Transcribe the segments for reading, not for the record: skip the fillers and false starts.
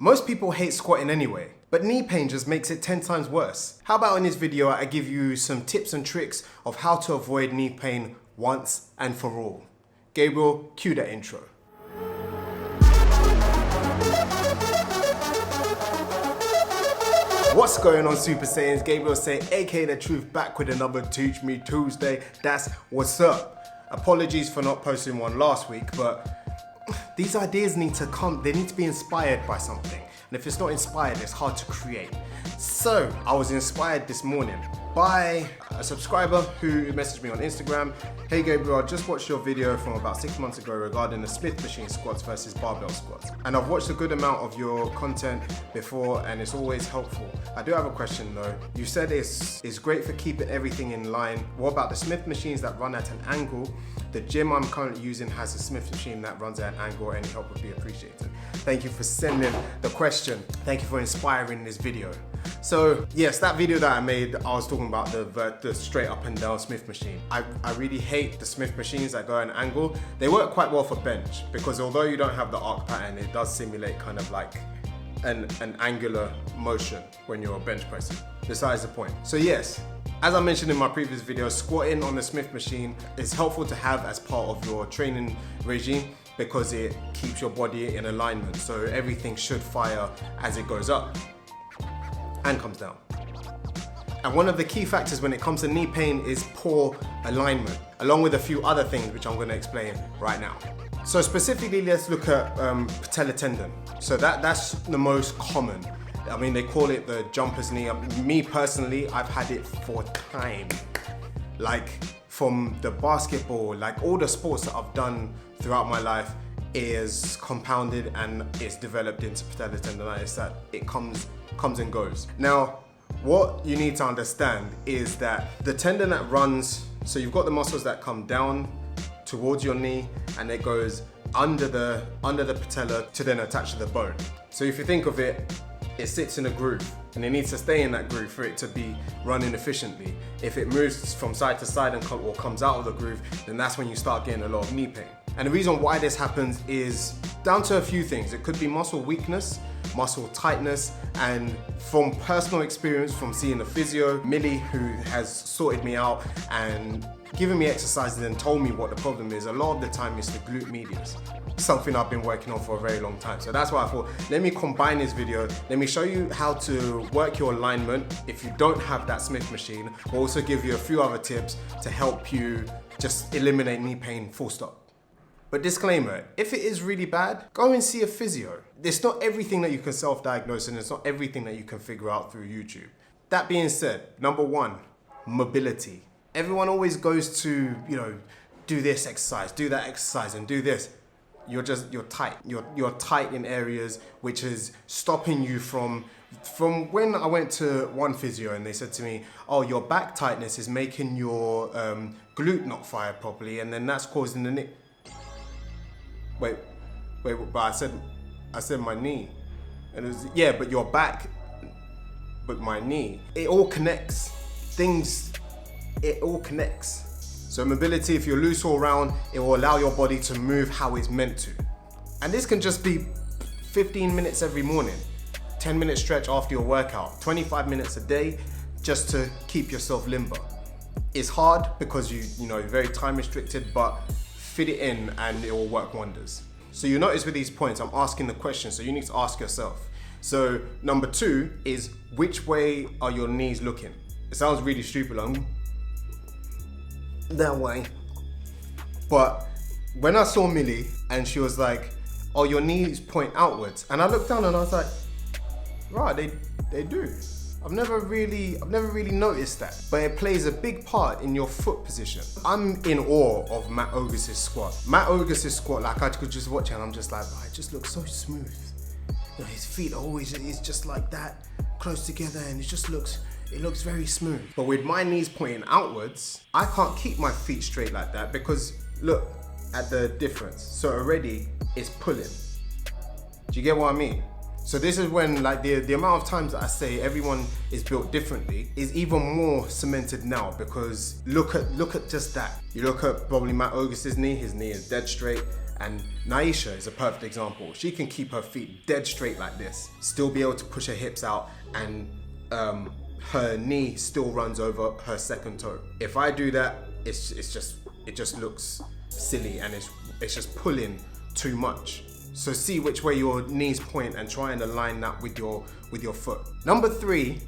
Most people hate squatting anyway, but knee pain just makes it 10 times worse. How about in this video I give you some tips and tricks of how to avoid knee pain once and for all. Gabriel, cue that intro. What's going on, Super Saiyans? Gabriel Sey, aka The Truth, back with another Teach Me Tuesday. That's what's up. Apologies for not posting one last week, but these ideas need to come, they need to be inspired by something. And if it's not inspired, it's hard to create. So I was inspired this morning by a subscriber who messaged me on Instagram. Hey Gabriel, I just watched your video from about 6 months ago regarding the Smith machine squats versus barbell squats. And I've watched a good amount of your content before and it's always helpful. I do have a question though. You said it's great for keeping everything in line. What about the Smith machines that run at an angle? The gym I'm currently using has a Smith machine that runs at an angle. Any help would be appreciated. Thank you for sending the question. Thank you for inspiring this video. So yes, that video that I made, I was talking about the straight up and down Smith machine. I really hate the Smith machines that go at an angle. They work quite well for bench because although you don't have the arc pattern, it does simulate kind of like an angular motion when you're bench pressing. Besides the point. So yes, as I mentioned in my previous video, squatting on the Smith machine is helpful to have as part of your training regime because it keeps your body in alignment. So everything should fire as it goes up and comes down. And one of the key factors when it comes to knee pain is poor alignment, along with a few other things which I'm going to explain right now. So specifically, let's look at patellar tendon. So that's the most common. I mean, they call it the jumper's knee. Me personally, I've had it for time. Like from the basketball, like all the sports that I've done throughout my life is compounded and it's developed into patellar tendonitis that it comes and goes. Now, what you need to understand is that the tendon that runs, so you've got the muscles that come down towards your knee and it goes under the patella to then attach to the bone. So if you think of it, it sits in a groove and it needs to stay in that groove for it to be running efficiently. If it moves from side to side or comes out of the groove, then that's when you start getting a lot of knee pain. And the reason why this happens is down to a few things. It could be muscle weakness, muscle tightness, and from personal experience from seeing a physio, Millie, who has sorted me out and given me exercises and told me what the problem is, a lot of the time it's the glute medius. Something I've been working on for a very long time. So that's why I thought, let me combine this video. Let me show you how to work your alignment if you don't have that Smith machine. We'll also give you a few other tips to help you just eliminate knee pain, full stop. But disclaimer, if it is really bad, go and see a physio. It's not everything that you can self-diagnose and it's not everything that you can figure out through YouTube. That being said, number one, mobility. Everyone always goes to, do this exercise, do that exercise and do this. You're tight. You're tight in areas which is stopping you from when I went to one physio and they said to me, oh, your back tightness is making your glute not fire properly and then that's causing the knee. Wait, but I said my knee. And it was, yeah, but your back, but my knee. It all connects. It all connects. So mobility, if you're loose all around, it will allow your body to move how it's meant to. And this can just be 15 minutes every morning, 10-minute stretch after your workout, 25 minutes a day, just to keep yourself limber. It's hard because you're very time restricted, but fit it in and it will work wonders. So you notice with these points, I'm asking the question, so you need to ask yourself. So number two is, which way are your knees looking? It sounds really stupid, that way. But when I saw Millie and she was like, oh, your knees point outwards. And I looked down and I was like, right, they do. I've never really noticed that, but it plays a big part in your foot position. I'm in awe of Matt Ogus's squat. Matt Ogus's squat, like I could just watch it and I'm just like, oh, it just looks so smooth. His feet are always, it's just like that, close together, and it looks very smooth. But with my knees pointing outwards, I can't keep my feet straight like that because look at the difference. So already it's pulling. Do you get what I mean? So this is when like the amount of times that I say everyone is built differently is even more cemented now because look at just that. You look at probably Matt Ogus's knee, his knee is dead straight And Naisha is a perfect example. She can keep her feet dead straight like this, still be able to push her hips out, and her knee still runs over her second toe. If I do that, it just looks silly, and it's just pulling too much. So see which way your knees point and try and align that with your foot. Number 3,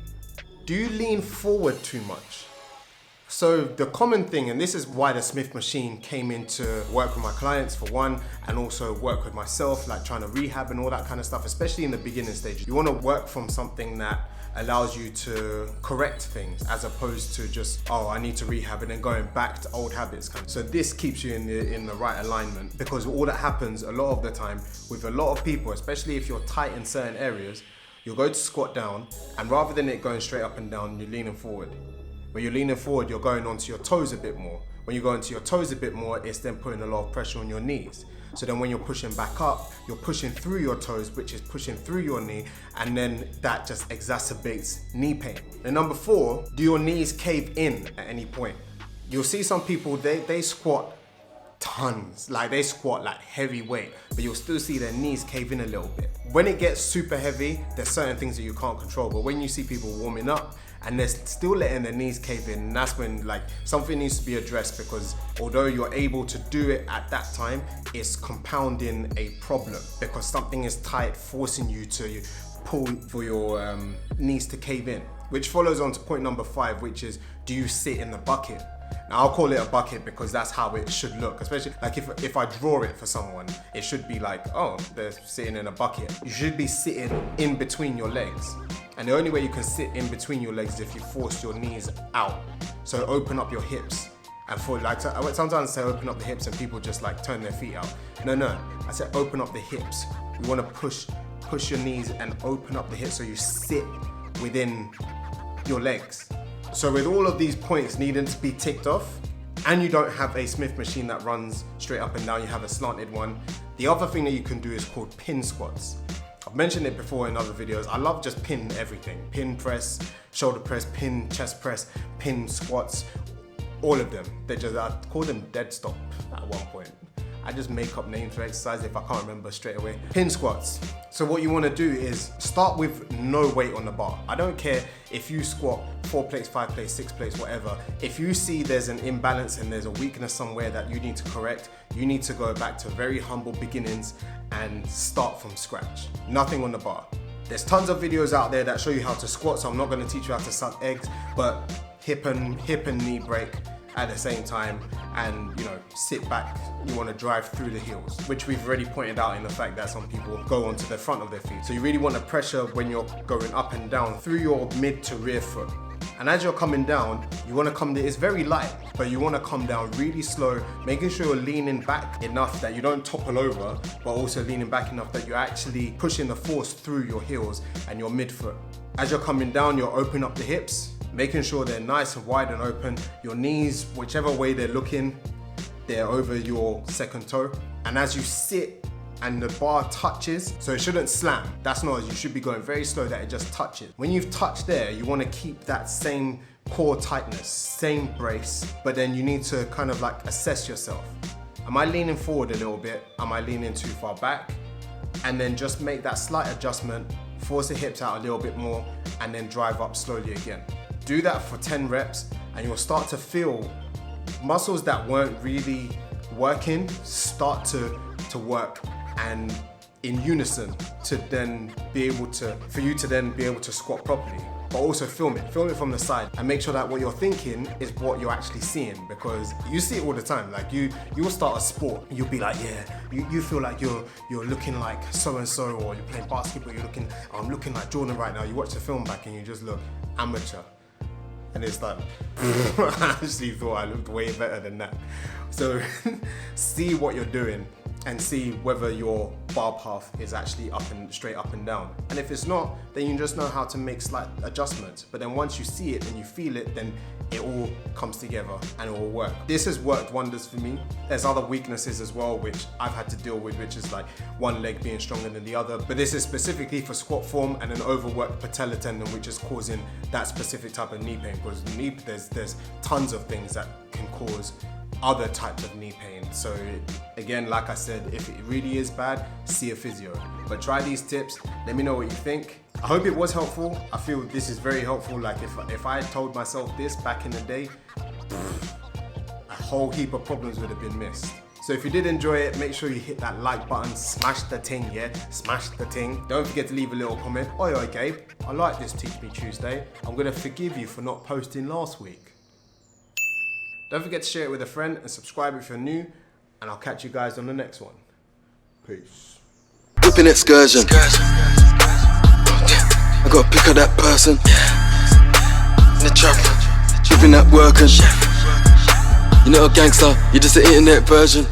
do you lean forward too much? So the common thing, and this is why the Smith machine came into work with my clients for one, and also work with myself, like trying to rehab and all that kind of stuff, especially in the beginning stage. You want to work from something that allows you to correct things, as opposed to just, oh, I need to rehab and then going back to old habits. So this keeps you in the right alignment, because all that happens a lot of the time with a lot of people, especially if you're tight in certain areas, you'll go to squat down, and rather than it going straight up and down, you're leaning forward. When you're leaning forward, you're going onto your toes a bit more. When you go into your toes a bit more, it's then putting a lot of pressure on your knees. So then when you're pushing back up, you're pushing through your toes, which is pushing through your knee, and then that just exacerbates knee pain. And number 4, do your knees cave in at any point? You'll see some people, they squat tons, like they squat like heavy weight, but you'll still see their knees cave in a little bit. When it gets super heavy, there's certain things that you can't control, but when you see people warming up and they're still letting their knees cave in, that's when like something needs to be addressed, because although you're able to do it at that time, it's compounding a problem, because something is tight, forcing you to pull for your knees to cave in. Which follows on to point number 5, which is, do you sit in the bucket? Now I'll call it a bucket because that's how it should look, especially like if I draw it for someone, it should be like, oh, they're sitting in a bucket. You should be sitting in between your legs. And the only way you can sit in between your legs is if you force your knees out. So open up your hips. And for like, sometimes I say open up the hips and people just like turn their feet out. No, I said open up the hips. You want to push your knees and open up the hips so you sit within your legs. So with all of these points needing to be ticked off, and you don't have a Smith machine that runs straight up and down, you have a slanted one, the other thing that you can do is called pin squats. I've mentioned it before in other videos. I love just pin everything. Pin press, shoulder press, pin chest press, pin squats, all of them. I call them dead stop at one point. I just make up names for exercise if I can't remember straight away. Pin squats. So what you want to do is start with no weight on the bar. I don't care if you squat 4 plates, 5 plates, 6 plates, whatever. If you see there's an imbalance and there's a weakness somewhere that you need to correct, you need to go back to very humble beginnings and start from scratch. Nothing on the bar. There's tons of videos out there that show you how to squat, so I'm not going to teach you how to suck eggs, but hip and knee break at the same time, and sit back. You want to drive through the heels, which we've already pointed out in the fact that some people go onto the front of their feet. So you really want to pressure when you're going up and down through your mid to rear foot. And as you're coming down, you want to come down, it's very light, but you want to come down really slow, making sure you're leaning back enough that you don't topple over, but also leaning back enough that you're actually pushing the force through your heels and your midfoot. As you're coming down, you're opening up the hips, making sure they're nice and wide and open. Your knees, whichever way they're looking, they're over your second toe. And as you sit and the bar touches, so it shouldn't slam. That's not, you should be going very slow that it just touches. When you've touched there, you want to keep that same core tightness, same brace, but then you need to kind of like assess yourself. Am I leaning forward a little bit? Am I leaning too far back? And then just make that slight adjustment, force the hips out a little bit more, and then drive up slowly again. Do that for 10 reps and you'll start to feel muscles that weren't really working start to work, and in unison to then be able to, for you to then be able to squat properly. But also film it from the side and make sure that what you're thinking is what you're actually seeing, because you see it all the time. Like you'll start a sport, you'll be like, yeah, you feel like you're looking like so-and-so, or you're playing basketball, I'm looking like Jordan right now. You watch the film back and you just look amateur. And it's like, I actually thought I looked way better than that. So see what you're doing and see whether your bar path is actually straight up and down. And if it's not, then you just know how to make slight adjustments. But then once you see it and you feel it, then it all comes together and it will work. This has worked wonders for me. There's other weaknesses as well, which I've had to deal with, which is like one leg being stronger than the other. But this is specifically for squat form and an overworked patella tendon, which is causing that specific type of knee pain. Because there's tons of things that can cause other types of knee pain. So again, like I said, if it really is bad, see a physio. But try these tips, let me know what you think. I hope it was helpful. I feel this is very helpful. Like if I told myself this back in the day, a whole heap of problems would have been missed. So if you did enjoy it, make sure you hit that like button, smash the ting, yeah? Smash the ting. Don't forget to leave a little comment. Oi, Gabe, I like this Teach Me Tuesday. I'm gonna forgive you for not posting last week. Don't forget to share it with a friend and subscribe if you're new, and I'll catch you guys on the next one. Peace. Whipping excursion. I gotta pick up that person. In the trap, whipping that working. You're not a gangster, you're just an internet version.